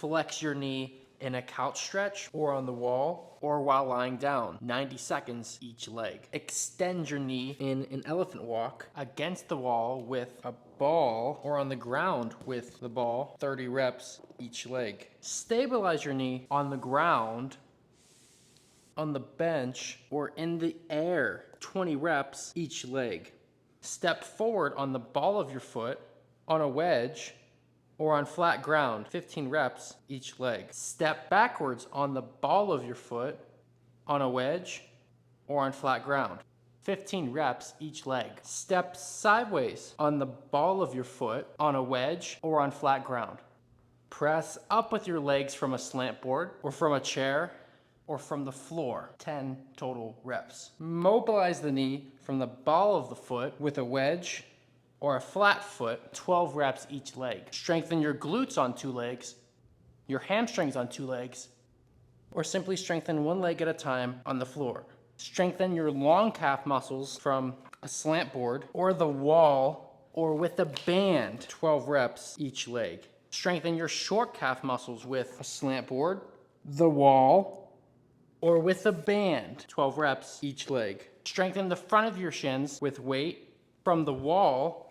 Flex your knee in a couch stretch or on the wall or while lying down, 90 seconds each leg. Extend your knee in an elephant walk against the wall with a ball or on the ground with the ball, 30 reps each leg. Stabilize your knee on the ground, on the bench, or in the air, 20 reps each leg. Step forward on the ball of your foot, on a wedge, or on flat ground, 15 reps each leg. Step backwards on the ball of your foot, on a wedge, or on flat ground, 15 reps each leg. Step sideways on the ball of your foot, on a wedge, or on flat ground. Press up with your legs from a slant board, or from a chair, or from the floor, 10 total reps. Mobilize the knee from the ball of the foot with a wedge, or a flat foot, 12 reps each leg. Strengthen your glutes on 2 legs, your hamstrings on 2 legs, or simply strengthen 1 leg at a time on the floor. Strengthen your long calf muscles from a slant board or the wall or with a band, 12 reps each leg. Strengthen your short calf muscles with a slant board, the wall, or with a band, 12 reps each leg. Strengthen the front of your shins with weight from the wall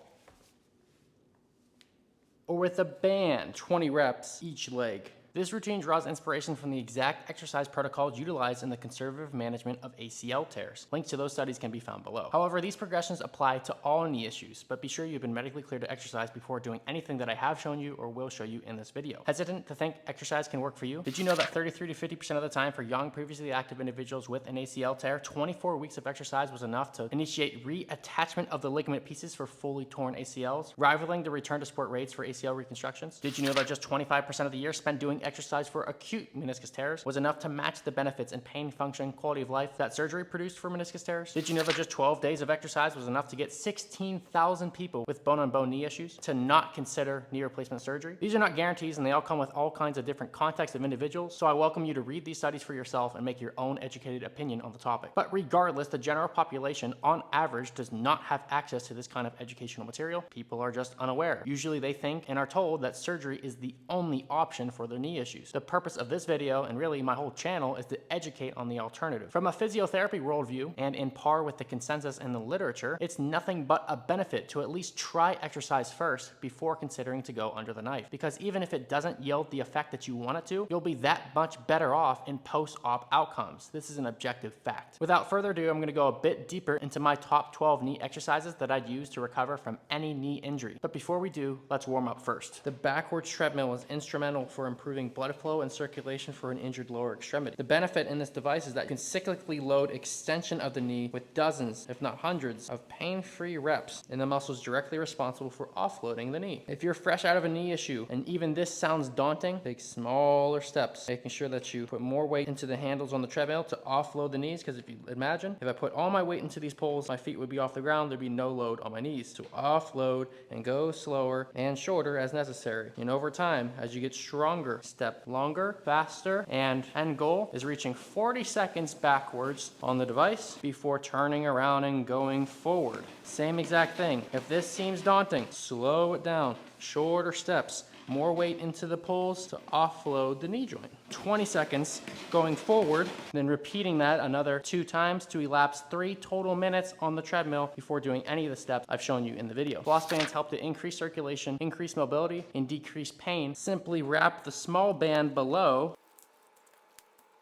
or with a band, 20 reps each leg. This routine draws inspiration from the exact exercise protocols utilized in the conservative management of ACL tears. Links to those studies can be found below. However, these progressions apply to all knee issues, but be sure you've been medically cleared to exercise before doing anything that I have shown you or will show you in this video. Hesitant to think exercise can work for you? Did you know that 33 to 50% of the time for young, previously active individuals with an ACL tear, 24 weeks of exercise was enough to initiate reattachment of the ligament pieces for fully torn ACLs, rivaling the return to sport rates for ACL reconstructions? Did you know that just 25% of the year spent doing exercise for acute meniscus tears was enough to match the benefits in pain, function, quality of life that surgery produced for meniscus tears? Did you know that just 12 days of exercise was enough to get 16,000 people with bone-on-bone knee issues to not consider knee replacement surgery? These are not guarantees, and they all come with all kinds of different contexts of individuals, so I welcome you to read these studies for yourself and make your own educated opinion on the topic. But regardless, the general population on average does not have access to this kind of educational material. People are just unaware. Usually they think and are told that surgery is the only option for their knee issues. The purpose of this video, and really my whole channel, is to educate on the alternative. From a physiotherapy worldview, and in par with the consensus in the literature, it's nothing but a benefit to at least try exercise first before considering to go under the knife. Because even if it doesn't yield the effect that you want it to, you'll be that much better off in post-op outcomes. This is an objective fact. Without further ado, I'm going to go a bit deeper into my top 12 knee exercises that I'd use to recover from any knee injury. But before we do, let's warm up first. The backwards treadmill is instrumental for improving blood flow and circulation for an injured lower extremity. The benefit in this device is that you can cyclically load extension of the knee with dozens, if not hundreds, of pain-free reps in the muscles directly responsible for offloading the knee. If you're fresh out of a knee issue and even this sounds daunting, take smaller steps, making sure that you put more weight into the handles on the treadmill to offload the knees, because if you imagine, if I put all my weight into these poles, my feet would be off the ground, there'd be no load on my knees. To offload and go slower and shorter as necessary. And over time, as you get stronger, step longer, faster, and end goal is reaching 40 seconds backwards on the device before turning around and going forward. Same exact thing. If this seems daunting, slow it down. Shorter steps, more weight into the pulls to offload the knee joint. 20 seconds going forward, then repeating that another 2 times to elapse 3 total minutes on the treadmill before doing any of the steps I've shown you in the video. Floss bands help to increase circulation, increase mobility, and decrease pain. Simply wrap the small band below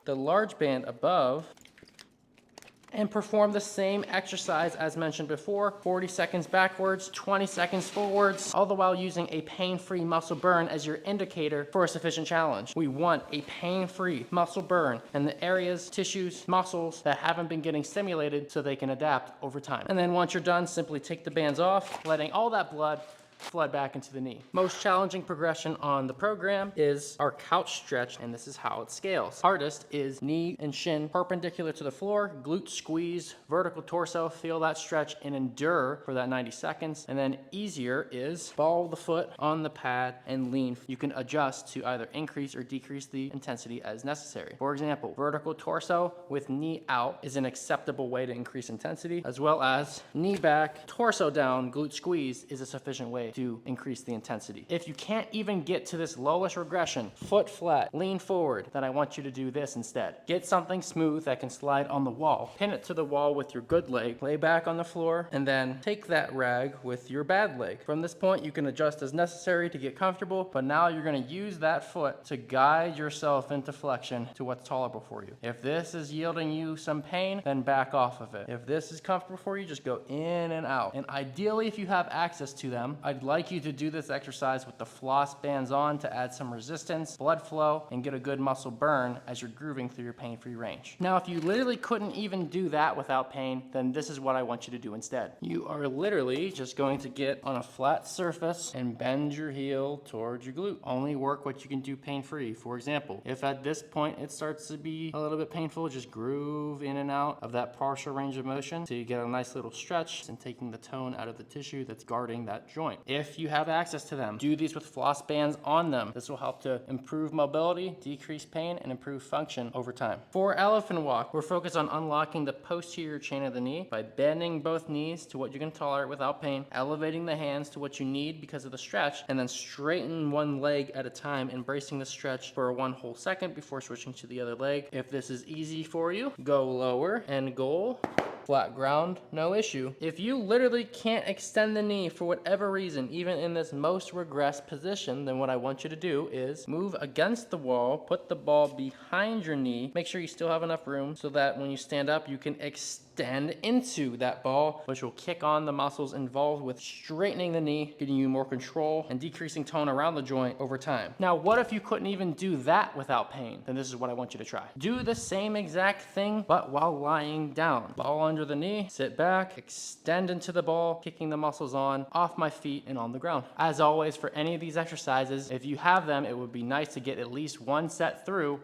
the large band above and perform the same exercise as mentioned before, 40 seconds backwards, 20 seconds forwards, all the while using a pain-free muscle burn as your indicator for a sufficient challenge. We want a pain-free muscle burn in the areas, tissues, muscles that haven't been getting stimulated so they can adapt over time. And then once you're done, simply take the bands off, letting all that blood flood back into the knee. Most challenging progression on the program is our couch stretch, and this is how it scales. Hardest is knee and shin perpendicular to the floor, glute squeeze, vertical torso, feel that stretch and endure for that 90 seconds. And then easier is ball the foot on the pad and lean. You can adjust to either increase or decrease the intensity as necessary. For example, vertical torso with knee out is an acceptable way to increase intensity, as well as knee back, torso down, glute squeeze is a sufficient way way to increase the intensity. If you can't even get to this lowest regression, foot flat, lean forward, then I want you to do this instead. Get something smooth that can slide on the wall. Pin it to the wall with your good leg, lay back on the floor, and then take that rag with your bad leg. From this point, you can adjust as necessary to get comfortable, but now you're gonna use that foot to guide yourself into flexion to what's tolerable for you. If this is yielding you some pain, then back off of it. If this is comfortable for you, just go in and out. And ideally, if you have access to them, I'd like you to do this exercise with the floss bands on to add some resistance, blood flow, and get a good muscle burn as you're grooving through your pain-free range. Now, if you literally couldn't even do that without pain, then this is what I want you to do instead. You are literally just going to get on a flat surface and bend your heel towards your glute. Only work what you can do pain-free. For example, if at this point it starts to be a little bit painful, just groove in and out of that partial range of motion so you get a nice little stretch and taking the tone out of the tissue that's guarding that joint. If you have access to them, do these with floss bands on them. This will help to improve mobility, decrease pain, and improve function over time. For elephant walk, we're focused on unlocking the posterior chain of the knee by bending both knees to what you can tolerate without pain, elevating the hands to what you need because of the stretch, and then straighten one leg at a time, embracing the stretch for 1 whole second before switching to the other leg. If this is easy for you, go lower and goal. Flat ground, no issue. If you literally can't extend the knee for whatever reason, even in this most regressed position, then what I want you to do is move against the wall, put the ball behind your knee, make sure you still have enough room so that when you stand up, you can extend into that ball, which will kick on the muscles involved with straightening the knee, giving you more control and decreasing tone around the joint over time. Now, what if you couldn't even do that without pain? Then this is what I want you to try. Do the same exact thing, but while lying down. Ball under the knee, sit back, extend into the ball, kicking the muscles on, off my feet and on the ground. As always, for any of these exercises, if you have them, it would be nice to get at least one set through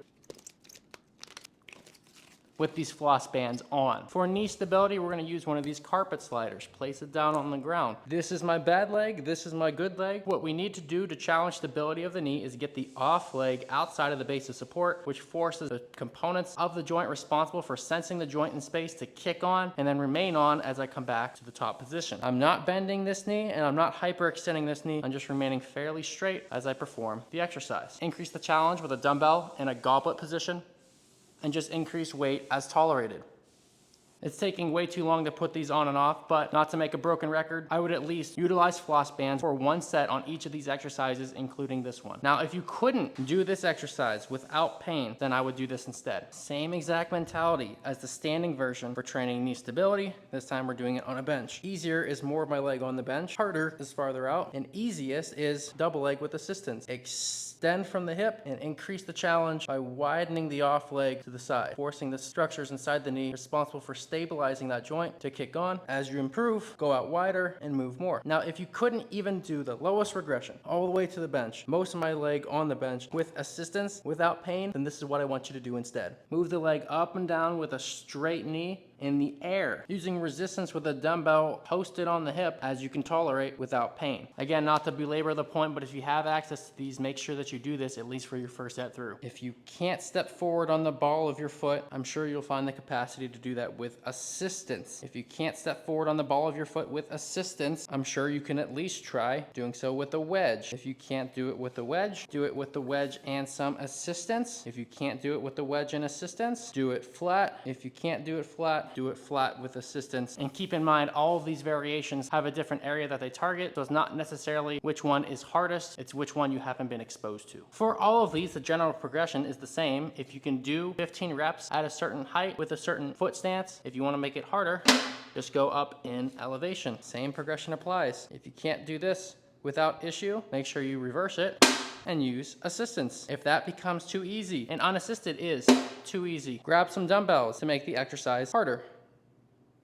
with these floss bands on. For knee stability, we're gonna use one of these carpet sliders. Place it down on the ground. This is my bad leg, this is my good leg. What we need to do to challenge stability of the knee is get the off leg outside of the base of support, which forces the components of the joint responsible for sensing the joint in space to kick on and then remain on as I come back to the top position. I'm not bending this knee and I'm not hyperextending this knee. I'm just remaining fairly straight as I perform the exercise. Increase the challenge with a dumbbell in a goblet position, and just increase weight as tolerated. It's taking way too long to put these on and off, but not to make a broken record, I would at least utilize floss bands for one set on each of these exercises, including this one. Now, if you couldn't do this exercise without pain, then I would do this instead. Same exact mentality as the standing version for training knee stability. This time we're doing it on a bench. Easier is more of my leg on the bench. Harder is farther out. And easiest is double leg with assistance. Extend from the hip and increase the challenge by widening the off leg to the side, forcing the structures inside the knee responsible for stabilizing that joint to kick on. As you improve, go out wider and move more. Now, if you couldn't even do the lowest regression all the way to the bench, most of my leg on the bench with assistance, without pain, then this is what I want you to do instead. Move the leg up and down with a straight knee in the air, using resistance with a dumbbell posted on the hip as you can tolerate without pain. Again, not to belabor the point, but if you have access to these, make sure that you do this at least for your first set through. If you can't step forward on the ball of your foot, I'm sure you'll find the capacity to do that with assistance. If you can't step forward on the ball of your foot with assistance, I'm sure you can at least try doing so with a wedge. If you can't do it with a wedge, do it with the wedge and some assistance. If you can't do it with the wedge and assistance, do it flat. If you can't do it flat, do it flat with assistance. And keep in mind, all of these variations have a different area that they target, so it's not necessarily which one is hardest, it's which one you haven't been exposed to. For all of these, the general progression is the same. If you can do 15 reps at a certain height with a certain foot stance, if you want to make it harder, just go up in elevation. Same progression applies. If you can't do this without issue, make sure you reverse it and use assistance. If that becomes too easy, and unassisted is too easy, grab some dumbbells to make the exercise harder.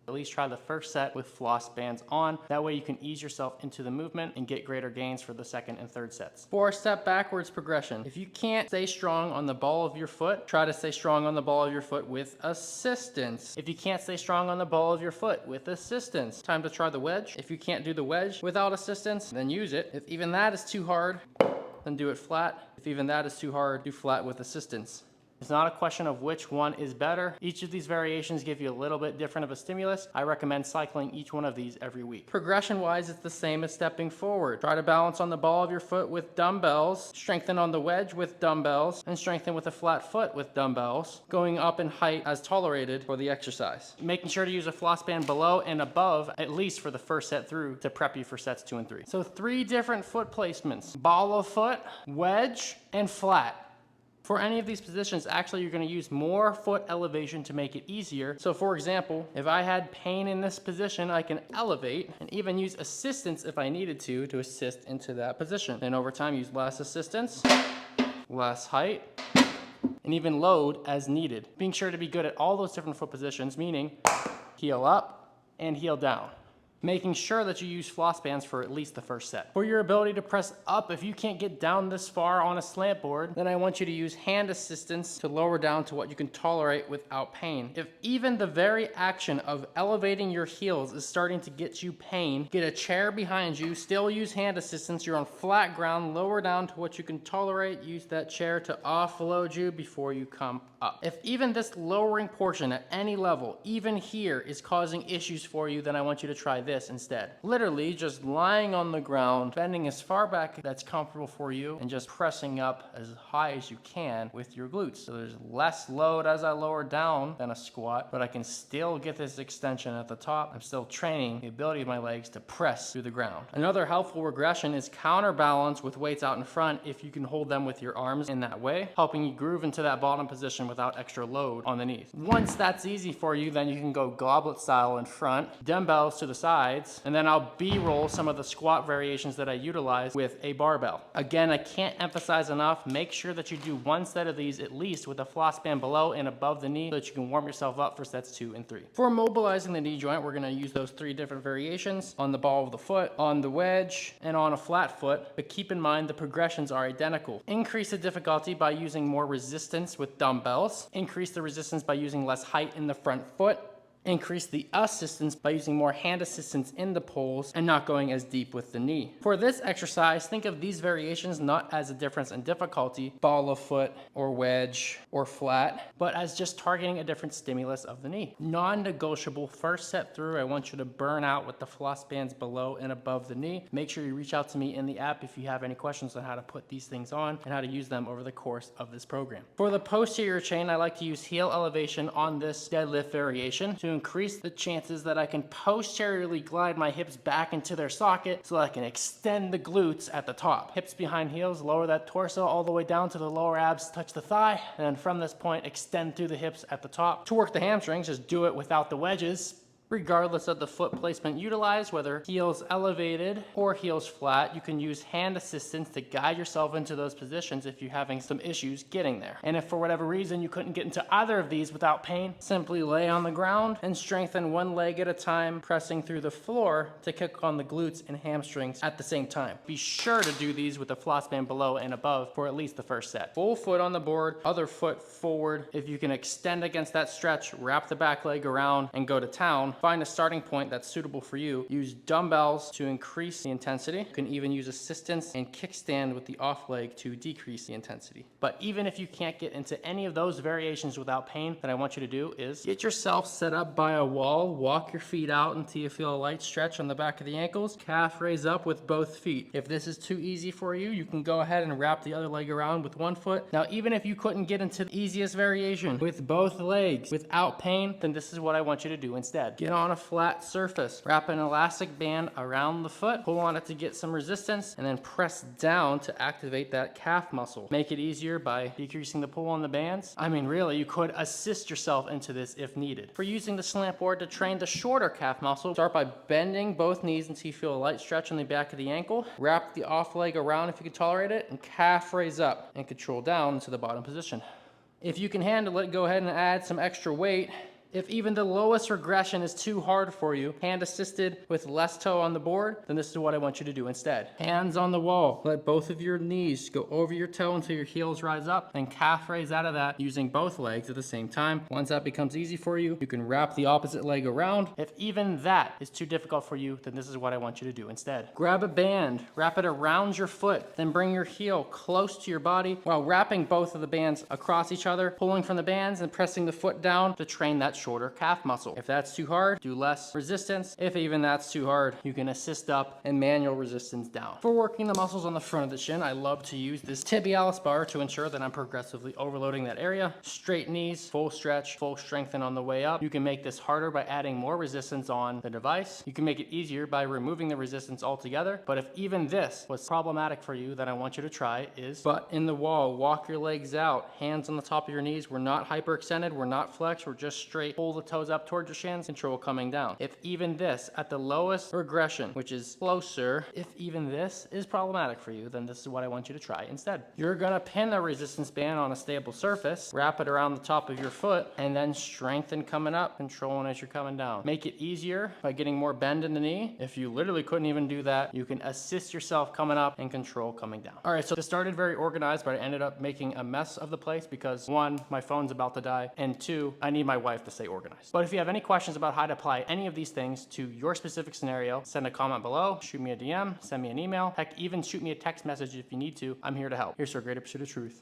At least try the first set with floss bands on. That way you can ease yourself into the movement and get greater gains for the second and third sets. For a step backwards progression, if you can't stay strong on the ball of your foot, try to stay strong on the ball of your foot with assistance. If you can't stay strong on the ball of your foot with assistance, time to try the wedge. If you can't do the wedge without assistance, then use it. If even that is too hard, then do it flat. If even that is too hard, do flat with assistance. It's not a question of which one is better. Each of these variations give you a little bit different of a stimulus. I recommend cycling each one of these every week. Progression-wise, it's the same as stepping forward. Try to balance on the ball of your foot with dumbbells, strengthen on the wedge with dumbbells, and strengthen with a flat foot with dumbbells, going up in height as tolerated for the exercise. Making sure to use a floss band below and above, at least for the first set through, to prep you for sets 2 and 3. So 3 different foot placements: ball of foot, wedge, and flat. For any of these positions, actually, you're going to use more foot elevation to make it easier. So for example, if I had pain in this position, I can elevate and even use assistance if I needed to assist into that position. Then over time, use less assistance, less height, and even load as needed. Being sure to be good at all those different foot positions, meaning heel up and heel down. Making sure that you use floss bands for at least the first set. For your ability to press up, if you can't get down this far on a slant board, then I want you to use hand assistance to lower down to what you can tolerate without pain. If even the very action of elevating your heels is starting to get you pain, get a chair behind you, still use hand assistance, you're on flat ground, lower down to what you can tolerate, use that chair to offload you before you come up. If even this lowering portion at any level, even here, is causing issues for you, then I want you to try this instead. Literally just lying on the ground, bending as far back that's comfortable for you, and just pressing up as high as you can with your glutes. So there's less load as I lower down than a squat, but I can still get this extension at the top. I'm still training the ability of my legs to press through the ground. Another helpful regression is counterbalance with weights out in front if you can hold them with your arms in that way, helping you groove into that bottom position without extra load on the knees. Once that's easy for you, then you can go goblet style in front, dumbbells to the sides, and then I'll B-roll some of the squat variations that I utilize with a barbell. Again, I can't emphasize enough, make sure that you do 1 set of these at least with a floss band below and above the knee so that you can warm yourself up for sets 2 and 3. For mobilizing the knee joint, we're gonna use those 3 different variations: on the ball of the foot, on the wedge, and on a flat foot, but keep in mind the progressions are identical. Increase the difficulty by using more resistance with dumbbells. Increase the resistance by using less height in the front foot. Increase the assistance by using more hand assistance in the poles and not going as deep with the knee. For this exercise, think of these variations not as a difference in difficulty, ball of foot or wedge or flat, but as just targeting a different stimulus of the knee. Non-negotiable first set through, I want you to burn out with the floss bands below and above the knee. Make sure you reach out to me in the app if you have any questions on how to put these things on and how to use them over the course of this program. For the posterior chain, I like to use heel elevation on this deadlift variation to increase the chances that I can posteriorly glide my hips back into their socket so that I can extend the glutes at the top. Hips behind heels, lower that torso all the way down to the lower abs, touch the thigh, and then from this point, extend through the hips at the top. To work the hamstrings, just do it without the wedges. Regardless of the foot placement utilized, whether heels elevated or heels flat, you can use hand assistance to guide yourself into those positions if you're having some issues getting there. And if for whatever reason you couldn't get into either of these without pain, simply lay on the ground and strengthen one leg at a time, pressing through the floor to kick on the glutes and hamstrings at the same time. Be sure to do these with the floss band below and above for at least the first set. Full foot on the board, other foot forward. If you can extend against that stretch, wrap the back leg around and go to town. Find a starting point that's suitable for you. Use dumbbells to increase the intensity. You can even use assistance and kickstand with the off leg to decrease the intensity. But even if you can't get into any of those variations without pain, what I want you to do is get yourself set up by a wall, walk your feet out until you feel a light stretch on the back of the ankles, calf raise up with both feet. If this is too easy for you, you can go ahead and wrap the other leg around with one foot. Now, even if you couldn't get into the easiest variation with both legs without pain, then this is what I want you to do instead. Get on a flat surface, wrap an elastic band around the foot, pull on it to get some resistance, and then press down to activate that calf muscle. Make it easier by decreasing the pull on the bands. I mean, really, you could assist yourself into this if needed. For using the slant board to train the shorter calf muscle, start by bending both knees until you feel a light stretch on the back of the ankle. Wrap the off leg around if you can tolerate it, and calf raise up and control down into the bottom position. If you can handle it, go ahead and add some extra weight If even the lowest regression is too hard for you, hand assisted with less toe on the board, then this is what I want you to do instead. Hands on the wall. Let both of your knees go over your toe until your heels rise up, and calf raise out of that using both legs at the same time. Once that becomes easy for you, you can wrap the opposite leg around. If even that is too difficult for you, then this is what I want you to do instead. Grab a band, wrap it around your foot, then bring your heel close to your body while wrapping both of the bands across each other, pulling from the bands and pressing the foot down to train that shorter calf muscle. If that's too hard, do less resistance. If even that's too hard, you can assist up and manual resistance down. For working the muscles on the front of the shin, I love to use this tibialis bar to ensure that I'm progressively overloading that area. Straight knees, full stretch, full strengthen on the way up. You can make this harder by adding more resistance on the device. You can make it easier by removing the resistance altogether. But if even this was problematic for you, then I want you to try is butt in the wall, walk your legs out, hands on the top of your knees. We're not hyperextended, we're not flexed, we're just straight. Pull the toes up towards your shins, control coming down. If even this at the lowest regression, which is closer, if even this is problematic for you, then this is what I want you to try instead. You're gonna pin the resistance band on a stable surface, wrap it around the top of your foot, and then strengthen coming up, controlling as you're coming down. Make it easier by getting more bend in the knee. If you literally couldn't even do that, you can assist yourself coming up and control coming down. All right, so this started very organized, but I ended up making a mess of the place because one, my phone's about to die, and two, I need my wife to stay organized. But if you have any questions about how to apply any of these things to your specific scenario, send a comment below, shoot me a DM, send me an email, heck, even shoot me a text message if you need to. I'm here to help. Here's to a greater pursuit of truth.